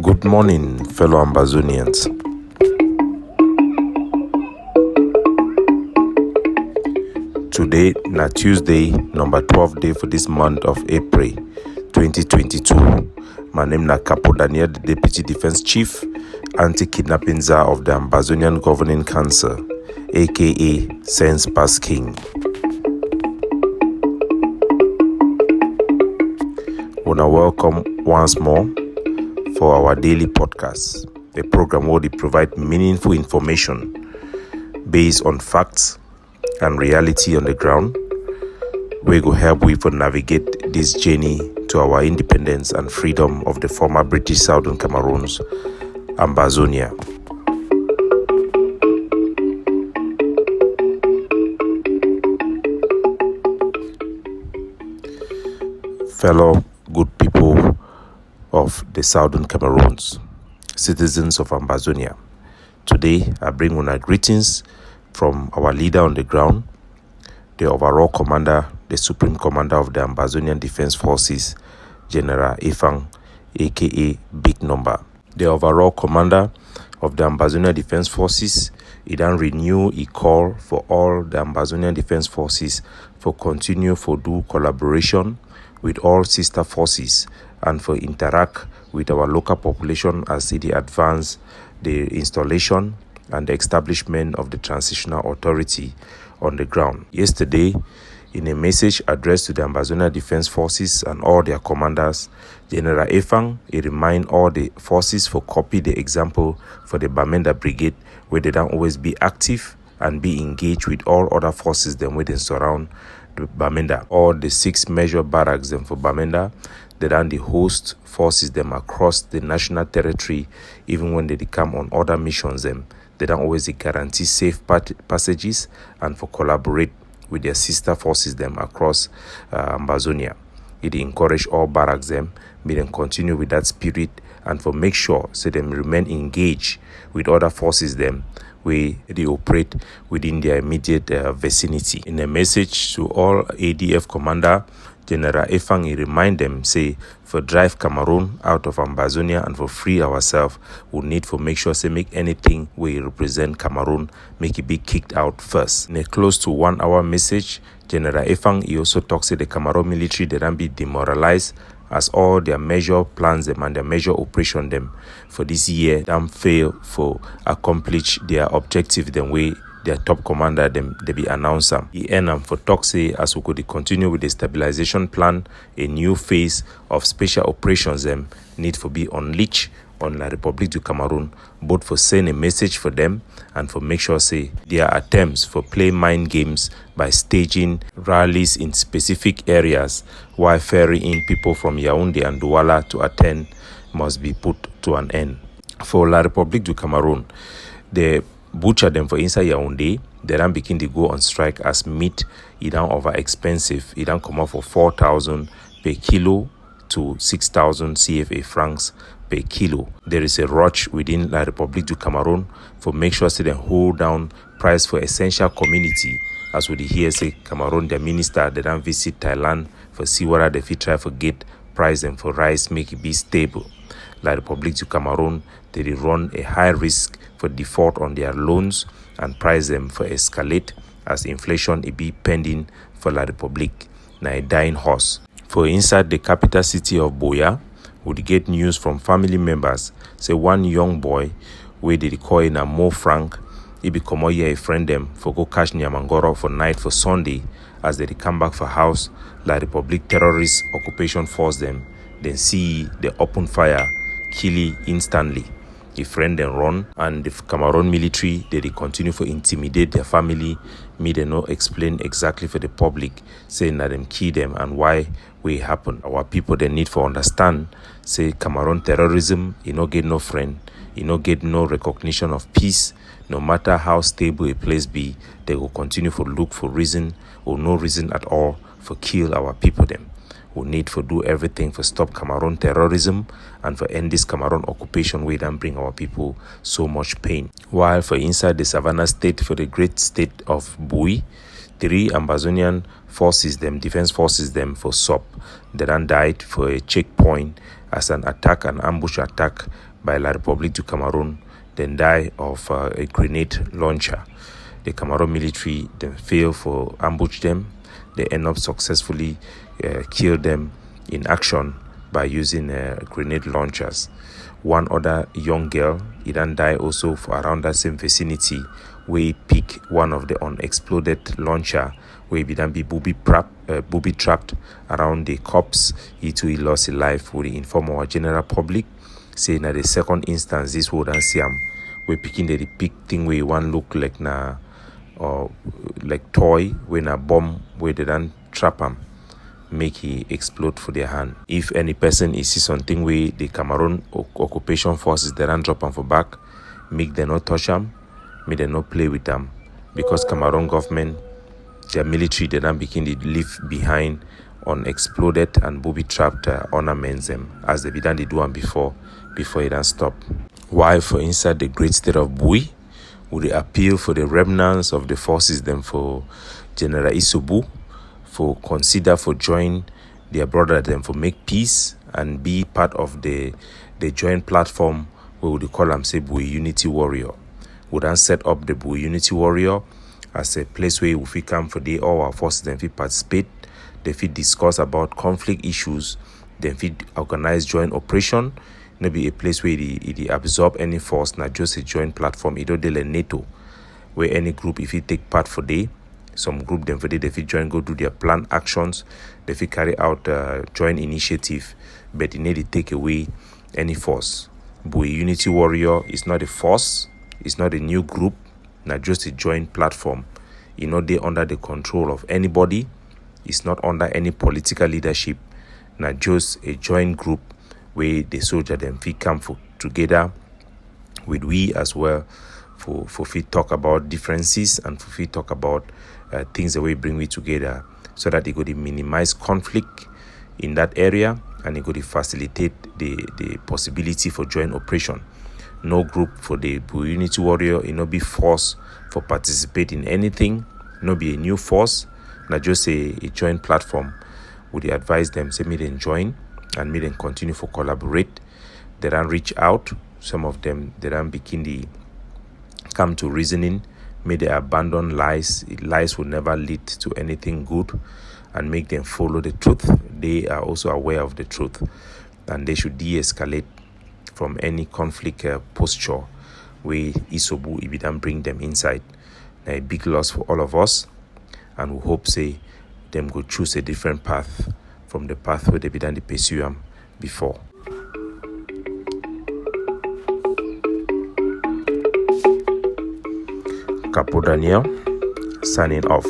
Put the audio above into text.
Good morning, fellow Ambazonians. Today, na Tuesday, number 12 day for this month of April 2022. My name na Capo Daniel, the Deputy Defense Chief, Anti-Kidnapping Czar of the Ambazonian Governing Council, aka Sense Pass King. Wanna welcome once more for our daily podcast, a program where they provide meaningful information based on facts and reality on the ground. We go help we for navigate this journey to our independence and freedom of the former British Southern Cameroon's Ambazonia. Fellow good people of the Southern Cameroons, citizens of Ambazonia. Today, I bring una greetings from our leader on the ground, the overall commander, the supreme commander of the Ambazonian Defense Forces, General Efang, aka Big Number. The overall commander of the Ambazonian Defense Forces, he then renew a call for all the Ambazonian Defense Forces for continue for do collaboration with all sister forces and for interact with our local population as they advance the installation and the establishment of the transitional authority on the ground. Yesterday, in a message addressed to the Ambazonia Defense Forces and all their commanders, General Efang, he remind all the forces for copy the example for the Bamenda Brigade, where they don't always be active and be engaged with all other forces then where they surround the Bamenda. All the 6 major barracks then for Bamenda, they then the host forces them across the national territory, even when they come on other missions them. They don't always guarantee safe passages and for collaborate with their sister forces them across Ambazonia. It encourage all barracks them, may them continue with that spirit and for make sure so them remain engaged with other forces them where they operate within their immediate vicinity. In a message to all ADF commander, General Efang, he remind them, say, for drive Cameroon out of Ambazonia and for free ourselves, we need to make sure, say, make anything we represent Cameroon, make it be kicked out first. In a close to 1 hour message, General Efang, he also talks to the Cameroon military, they don't be demoralized as all their major plans them and their major operation them for this year don't fail for accomplish their objective them way their top commander them they be announced them. He end for talk say as we could continue with the stabilization plan, a new phase of special operations them need for be unleashed on La République du Cameroon, both for send a message for them and for make sure say their attempts for play mind games by staging rallies in specific areas while ferrying in people from Yaoundé and Douala to attend must be put to an end. For La République du Cameroon, the butcher them for inside Yaoundé, they don't begin to go on strike as meat it don't over expensive. It don't come out for 4,000 per kilo to 6,000 CFA francs per kilo. There is a rush within La République du Cameroon for make sure they hold down price for essential community. As we hear say Cameroon, their minister, they don't visit Thailand for see whether they fit try for get price them for rice, make it be stable. La République du Cameroon, they run a high risk for default on their loans and price them for escalate as inflation it be pending for La République, na a dying horse. For inside the capital city of Buea, would get news from family members. Say one young boy, where they call in a Mo Frank, he become a friend them for go catch Nyamangoro for night for Sunday as they come back for house. La République terrorist occupation force them. Then see the open fire, kill instantly. The friend then run and the Cameroon military they continue for intimidate their family. Me they no explain exactly for the public saying that them kill them and why we happen. Our people they need for understand say Cameroon terrorism no get no friend, no get no recognition of peace. No matter how stable a place be, they will continue for look for reason or no reason at all for kill our people them. We need to do everything for stop Cameroon terrorism and for end this Cameroon occupation where then bring our people so much pain. While for inside the Savannah state, for the great state of Buea, 3 Ambazonian forces them, defense forces them for SOP. They then died for a checkpoint as an ambush attack by La République du Cameroon, then die of a grenade launcher. The Cameroon military then failed for ambush them. They end up successfully kill them in action by using grenade launchers. One other young girl, he then died also for around that same vicinity, where he picked one of the unexploded launcher, where he then be booby trapped around the corpse. He too lost his life. We inform our general public, saying that the second instance this would and see him, we picking the pick thing where one look like na or like toy when a bomb where they then trap him, make he explode for their hand. If any person is see something where the Cameroon occupation forces they then drop him for back, make them not touch him, make them not play with them, because Cameroon government, their military, they then begin to leave behind unexploded and booby-trapped ornaments them, as they began to do them before it then stop. While for inside the great state of Buea, would they appeal for the remnants of the forces them for General Isobu, for consider for join their brother them for make peace and be part of the joint platform where would they call them say Buea Unity Warrior. Would then set up the Buea Unity Warrior as a place where if we come for all our forces then fit participate, they fit discuss about conflict issues, then fit organize joint operation. No be a place where they absorb any force, not just a joint platform. It don't like NATO, where any group if it take part for day, some group them for day they fit join go do their planned actions, they fit carry out joint initiative, but they need to take away any force. Buea Unity Warrior is not a force, it's not a new group, not just a joint platform. It's not they under the control of anybody. It's not under any political leadership. Not just a joint group where the soldier them fit come for together with we as well for fit talk about differences and for fit talk about things that we bring we together, so that it could minimize conflict in that area and it could facilitate the possibility for joint operation. No group for the Buea Unity Warrior, it not be forced for participate in anything, not be a new force, not just a joint platform. Would they advise them, say, me then join and me then continue for collaborate. They then reach out, some of them, they then begin the come to reasoning, may they abandon lies. Lies will never lead to anything good, and make them follow the truth. They are also aware of the truth, and they should de-escalate from any conflict posture where Isobu Ibidan bring them inside. Now, a big loss for all of us, and we hope say them go choose a different path from the path where they began to pursue them before. Capo Daniel, signing off.